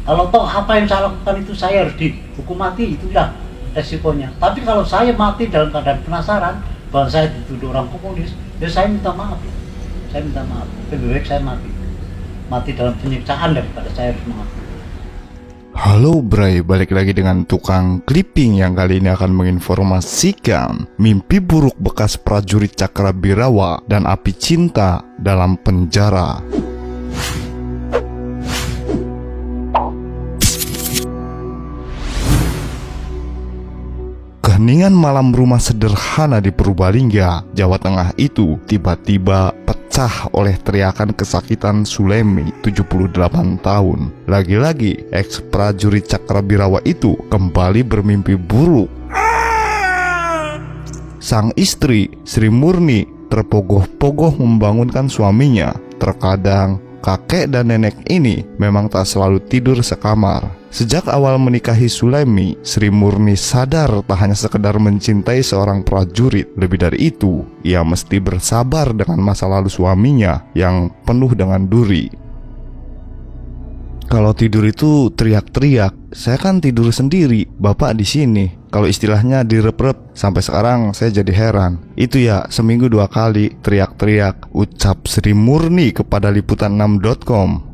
Kalau toh apa yang saya lakukan itu saya harus dihukum mati, itu ya resikonya. Tapi kalau saya mati dalam keadaan penasaran bahwa saya dituduh orang komunis, ya saya minta maaf. Saya minta maaf. Lebih baik saya mati dalam penyiksaan daripada saya harus mengakui. Halo Bray, balik lagi dengan tukang clipping yang kali ini akan menginformasikan mimpi buruk bekas prajurit Cakrabirawa dan api cinta dalam penjara. Keheningan malam rumah sederhana di Purbalingga, Jawa Tengah itu tiba-tiba pecah oleh teriakan kesakitan Sulemi, 78 tahun. Lagi-lagi, eks-prajurit Cakrabirawa itu kembali bermimpi buruk. Sang istri, Sri Murni, terpogoh-pogoh membangunkan suaminya. Terkadang, kakek dan nenek ini memang tak selalu tidur sekamar. Sejak awal menikahi Sulemi, Sri Murni sadar tak hanya sekedar mencintai seorang prajurit. Lebih dari itu, ia mesti bersabar dengan masa lalu suaminya yang penuh dengan duri. Kalau tidur itu teriak-teriak, saya kan tidur sendiri, bapak di sini. Kalau istilahnya direp-rep, sampai sekarang saya jadi heran. Itu ya, seminggu 2 kali teriak-teriak, ucap Sri Murni kepada liputan6.com.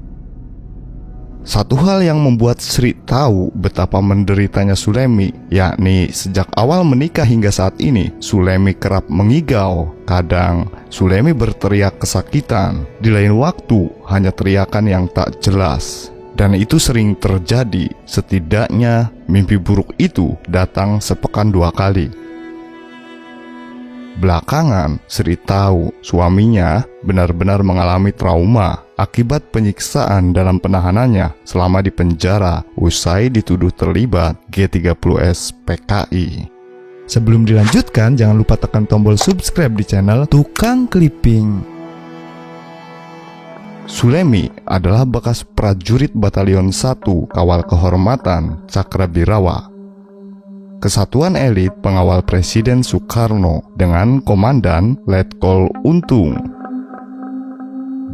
Satu hal yang membuat Sri tahu betapa menderitanya Sulemi, yakni sejak awal menikah hingga saat ini, Sulemi kerap mengigau. Kadang Sulemi berteriak kesakitan, di lain waktu hanya teriakan yang tak jelas. Dan itu sering terjadi, setidaknya mimpi buruk itu datang sepekan 2 kali. Belakangan, Sri tahu suaminya benar-benar mengalami trauma akibat penyiksaan dalam penahanannya selama di penjara usai dituduh terlibat G30S PKI. Sebelum dilanjutkan, jangan lupa tekan tombol subscribe di channel Tukang Clipping. Sulemi adalah bekas prajurit Batalion 1 Kawal Kehormatan Cakrabirawa, kesatuan elit pengawal Presiden Soekarno dengan Komandan Letkol Untung.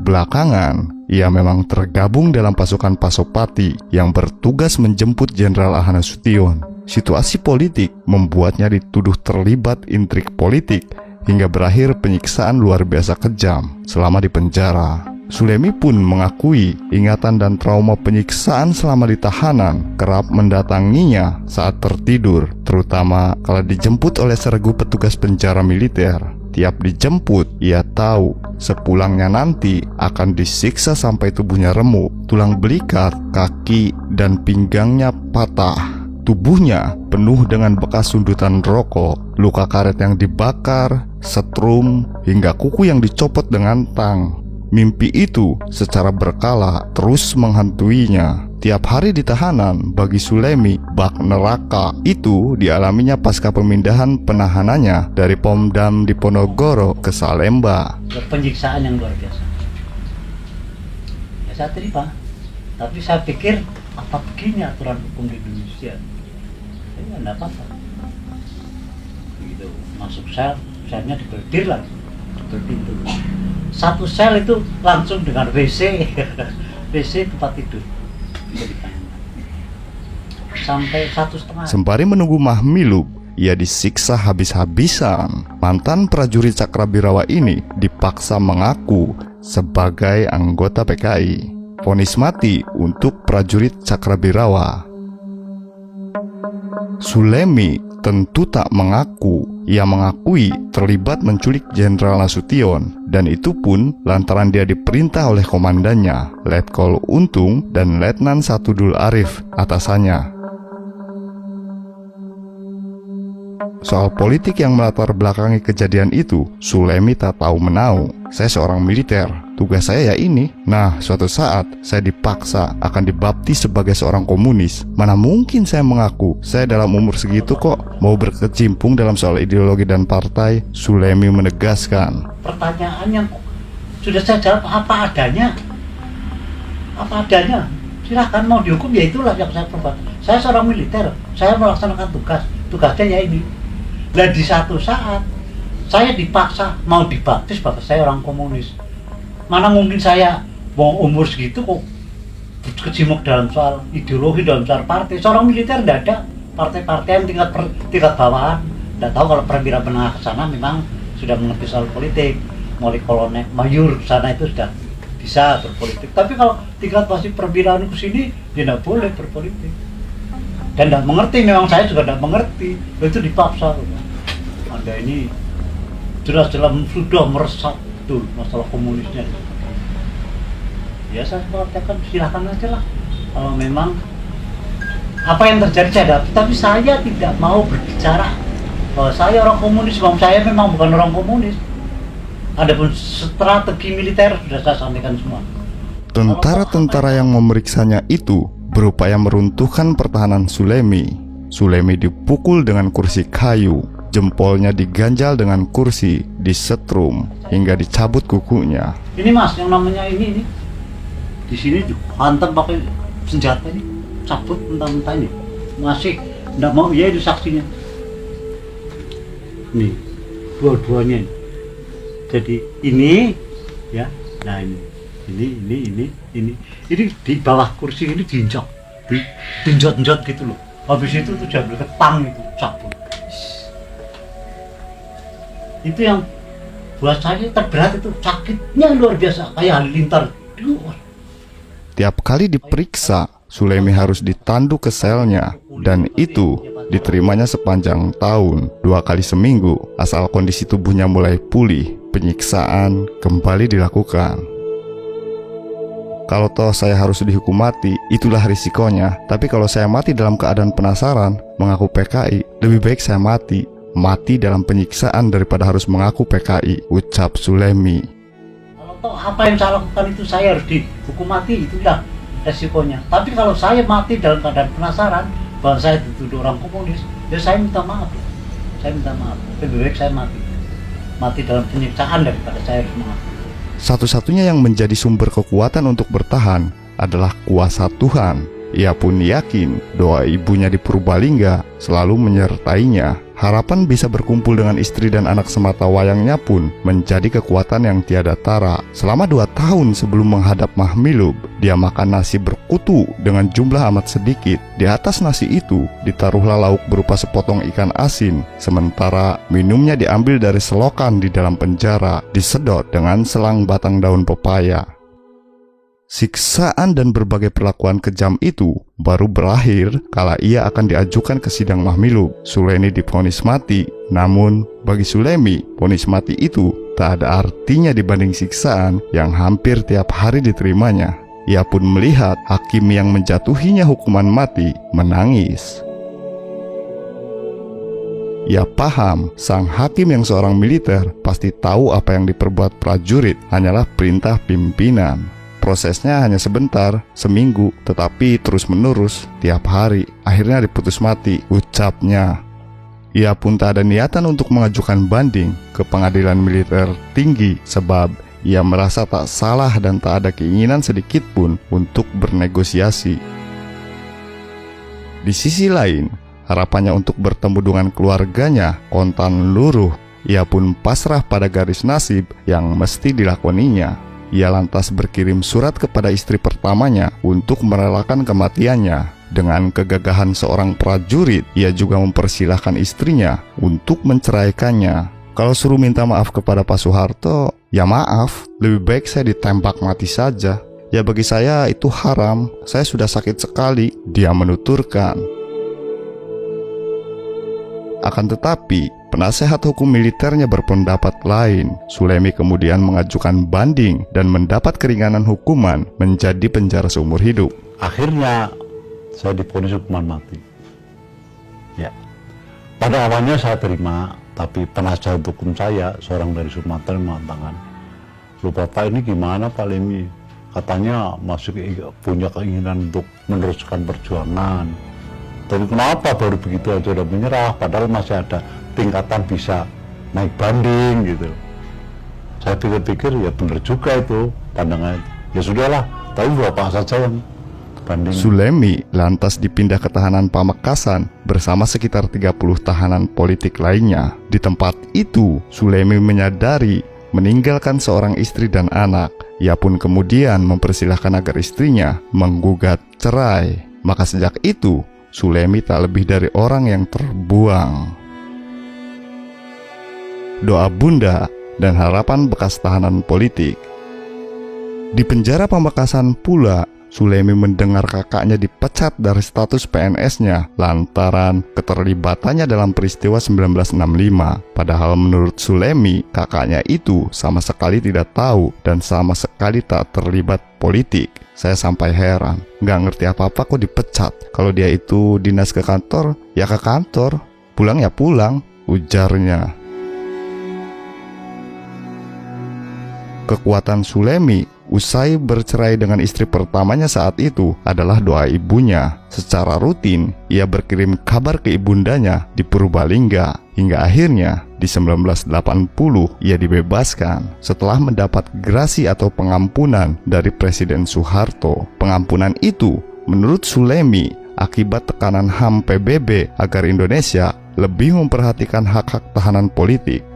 Belakangan, ia memang tergabung dalam pasukan Pasopati yang bertugas menjemput Jenderal Ahana Sution. Situasi politik membuatnya dituduh terlibat intrik politik hingga berakhir penyiksaan luar biasa kejam selama di penjara. Sulemi pun mengakui ingatan dan trauma penyiksaan selama di tahanan kerap mendatanginya saat tertidur, terutama kalau dijemput oleh sergu petugas penjara militer. Tiap dijemput, ia tahu sepulangnya nanti akan disiksa sampai tubuhnya remuk, tulang belikat, kaki, dan pinggangnya patah. Tubuhnya penuh dengan bekas sundutan rokok, luka karet yang dibakar, setrum, hingga kuku yang dicopot dengan tang. Mimpi itu secara berkala terus menghantuinya. Tiap hari di tahanan, bagi Sulemi, bak neraka itu dialaminya pasca pemindahan penahanannya dari Pomdam Diponegoro ke Salemba. Penyiksaan yang luar biasa. Ya saya terima. Tapi saya pikir, apa begini aturan hukum di Indonesia? Ini enggak apa-apa. Gitu. Masuk sel, selnya diberdir lah, berpintu. Satu sel itu langsung dengan WC, WC tempat tidur. Sampai 1,5. Sembari menunggu mahmilub, ia disiksa habis-habisan. Mantan prajurit Cakrabirawa ini dipaksa mengaku sebagai anggota PKI. Vonis mati untuk prajurit Cakrabirawa. Sulemi tentu tak mengaku. Ia mengakui terlibat menculik Jenderal Nasution, dan itu pun lantaran dia diperintah oleh komandannya, Letkol Untung dan Letnan Satudul Arif, atasannya. Soal politik yang melatar belakangi kejadian itu, Sulemi tak tahu menau. Saya seorang militer, tugas saya ya ini. Nah, suatu saat saya dipaksa akan dibaptis sebagai seorang komunis. Mana mungkin saya mengaku saya dalam umur segitu kok mau berkecimpung dalam soal ideologi dan partai. Sulemi menegaskan, pertanyaan yang sudah saya jawab apa adanya. Apa adanya. Silahkan mau dihukum, ya itulah yang saya perbuat. Saya seorang militer, saya melaksanakan tugasnya ya ini. Dan di satu saat saya dipaksa mau dibaptis bahwa saya orang komunis. Mana mungkin saya mau umur segitu kok kecimuk dalam soal ideologi, dalam soal partai. Seorang militer tidak ada partai-partai yang tingkat bawahan. Tidak tahu kalau perwira menengah ke sana memang sudah mengerti soal politik, mulai kolonel, mayor ke sana itu sudah bisa berpolitik. Tapi kalau tingkat masih perwiraan ke sini, dia tidak boleh berpolitik. Dan tidak mengerti, memang saya juga tidak mengerti. Itu dipaksa. Anda ini jelas-jelas sudah meresap tuh masalah komunisnya. Ya saya mengatakan silakan aja lah. Kalau memang apa yang terjadi saya hadapi, tapi saya tidak mau berbicara bahwa saya orang komunis, bahwa saya memang bukan orang komunis. Adapun strategi militer sudah saya sampaikan semua. Tentara-tentara yang memeriksanya itu berupaya meruntuhkan pertahanan Sulemi. Sulemi dipukul dengan kursi kayu, jempolnya diganjal dengan kursi, disetrum hingga dicabut kukunya. Ini mas, yang namanya ini di sini dihantam pakai senjata ini, cabut mentah-mentah ini, masih tidak mau, ya itu saksinya. Nih, dua-duanya. Jadi ini, ya, nah ini di bawah kursi ini diinjak, dinjot-njot gitu loh. Habis itu tuh diambil ketang itu, cabut. Itu yang buat saya terberat, itu sakitnya luar biasa, kayak halilintar. Tiap kali diperiksa, Sulemi harus ditandu ke selnya, dan itu diterimanya sepanjang tahun, 2 kali seminggu. Asal kondisi tubuhnya mulai pulih, penyiksaan kembali dilakukan. Kalau toh saya harus dihukum mati, itulah risikonya. Tapi kalau saya mati dalam keadaan penasaran, mengaku PKI, lebih baik saya mati. Mati dalam penyiksaan daripada harus mengaku PKI, ucap Sulemi. Toh apa yang saya lakukan itu saya harus dihukum mati, itulah resikonya. Tapi kalau saya mati dalam keadaan penasaran bahwa saya dituduh orang komunis, ya saya minta maaf. Saya minta maaf. Lebih baik saya mati dalam penyiksaan daripada saya harus mengaku. Satu-satunya yang menjadi sumber kekuatan untuk bertahan adalah kuasa Tuhan. Ia pun yakin doa ibunya di Purbalingga selalu menyertainya. Harapan bisa berkumpul dengan istri dan anak semata wayangnya pun menjadi kekuatan yang tiada tara. Selama 2 tahun sebelum menghadap Mahmilub, dia makan nasi berkutu dengan jumlah amat sedikit. Di atas nasi itu ditaruhlah lauk berupa sepotong ikan asin, sementara minumnya diambil dari selokan di dalam penjara, disedot dengan selang batang daun pepaya. Siksaan dan berbagai perlakuan kejam itu baru berakhir kala ia akan diajukan ke sidang Mahmilub. Sulemi divonis mati, namun bagi Sulemi, vonis mati itu tak ada artinya dibanding siksaan yang hampir tiap hari diterimanya. Ia pun melihat hakim yang menjatuhinya hukuman mati menangis. Ia paham sang hakim yang seorang militer pasti tahu apa yang diperbuat prajurit hanyalah perintah pimpinan. Prosesnya hanya sebentar, seminggu, tetapi terus-menerus, tiap hari, akhirnya diputus mati, ucapnya. Ia pun tak ada niatan untuk mengajukan banding ke pengadilan militer tinggi sebab ia merasa tak salah dan tak ada keinginan sedikit pun untuk bernegosiasi. Di sisi lain, harapannya untuk bertemu dengan keluarganya kontan luruh. Ia pun pasrah pada garis nasib yang mesti dilakoninya. Ia lantas berkirim surat kepada istri pertamanya untuk merelakan kematiannya. Dengan kegagahan seorang prajurit, ia juga mempersilahkan istrinya untuk menceraikannya. Kalau suruh minta maaf kepada Pak Soeharto, ya maaf, lebih baik saya ditembak mati saja. Ya bagi saya itu haram, saya sudah sakit sekali, dia menuturkan. Akan tetapi, penasehat hukum militernya berpendapat lain. Sulemi kemudian mengajukan banding dan mendapat keringanan hukuman menjadi penjara seumur hidup. Akhirnya saya divonis hukuman mati. Ya, pada awalnya saya terima, tapi penasehat hukum saya, seorang dari Sumatera, mengatakan, "Lu Bapak ini gimana Pak Lemi? Katanya masih punya keinginan untuk meneruskan perjuangan. Tapi kenapa baru begitu aja udah menyerah, padahal masih ada tingkatan bisa naik banding gitu." Saya pikir-pikir ya benar juga itu pandangan. Ya sudahlah, tapi Bapak saja yang banding. Sulemi lantas dipindah ke tahanan Pamekasan bersama sekitar 30 tahanan politik lainnya. Di tempat itu, Sulemi menyadari meninggalkan seorang istri dan anak. Ia pun kemudian mempersilahkan agar istrinya menggugat cerai. Maka sejak itu, Sulemi tak lebih dari orang yang terbuang. Doa Bunda dan harapan bekas tahanan politik. Di penjara Pamekasan pula, Sulemi mendengar kakaknya dipecat dari status PNS-nya lantaran keterlibatannya dalam peristiwa 1965. Padahal menurut Sulemi, kakaknya itu sama sekali tidak tahu dan sama sekali tak terlibat politik. Saya sampai heran, nggak ngerti apa-apa kok dipecat. Kalau dia itu dinas ke kantor, ya ke kantor, pulang ya pulang, ujarnya. Kekuatan Sulemi usai bercerai dengan istri pertamanya saat itu adalah doa ibunya. Secara rutin, ia berkirim kabar ke ibundanya di Purbalingga. Hingga akhirnya, di 1980, ia dibebaskan setelah mendapat grasi atau pengampunan dari Presiden Soeharto. Pengampunan itu, menurut Sulemi, akibat tekanan HAM PBB agar Indonesia lebih memperhatikan hak-hak tahanan politik.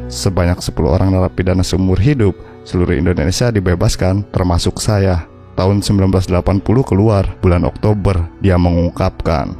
Sebanyak 10 orang narapidana seumur hidup seluruh Indonesia dibebaskan, termasuk saya. Tahun 1980 keluar bulan Oktober, dia mengungkapkan.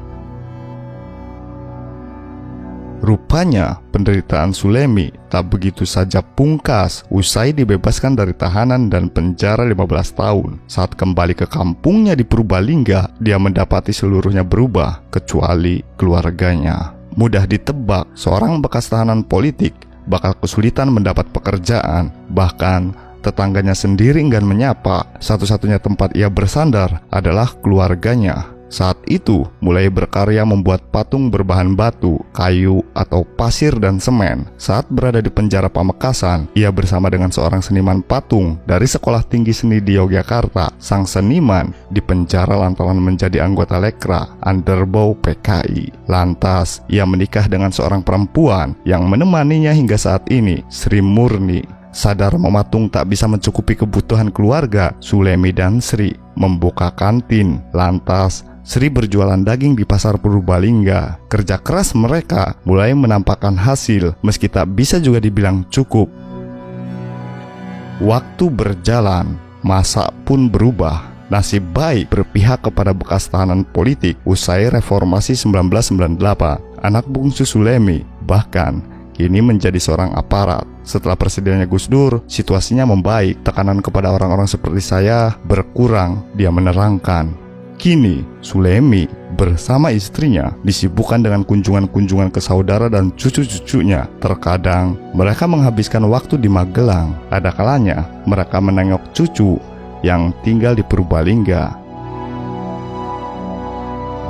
Rupanya penderitaan Sulemi tak begitu saja pungkas usai dibebaskan dari tahanan dan penjara 15 tahun. Saat kembali ke kampungnya di Purbalingga, dia mendapati seluruhnya berubah kecuali keluarganya. Mudah ditebak, seorang bekas tahanan politik bakal kesulitan mendapat pekerjaan. Bahkan tetangganya sendiri enggan menyapa. Satu-satunya tempat ia bersandar adalah keluarganya. Saat itu mulai berkarya membuat patung berbahan batu, kayu, atau pasir dan semen. Saat berada di penjara Pamekasan, ia bersama dengan seorang seniman patung dari Sekolah Tinggi Seni di Yogyakarta. Sang seniman dipenjara lantaran menjadi anggota Lekra Underbow PKI. Lantas ia menikah dengan seorang perempuan yang menemaninya hingga saat ini, Sri Murni. Sadar mematung tak bisa mencukupi kebutuhan keluarga, Sulemi dan Sri membuka kantin. Lantas Sri berjualan daging di pasar Purbalingga. Kerja keras mereka mulai menampakkan hasil, meski tak bisa juga dibilang cukup. Waktu berjalan, masa pun berubah. Nasib baik berpihak kepada bekas tahanan politik usai reformasi 1998. Anak bungsu Sulemi bahkan kini menjadi seorang aparat. Setelah presidennya Gus Dur, situasinya membaik. Tekanan kepada orang-orang seperti saya berkurang, dia menerangkan. Kini, Sulemi bersama istrinya disibukkan dengan kunjungan-kunjungan ke saudara dan cucu-cucunya. Terkadang, mereka menghabiskan waktu di Magelang. Ada kalanya, mereka menengok cucu yang tinggal di Purbalingga.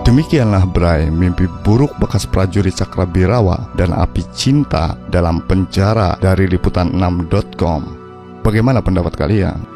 Demikianlah Bray, mimpi buruk bekas prajurit Cakrabirawa dan api cinta dalam penjara dari liputan6.com. Bagaimana pendapat kalian?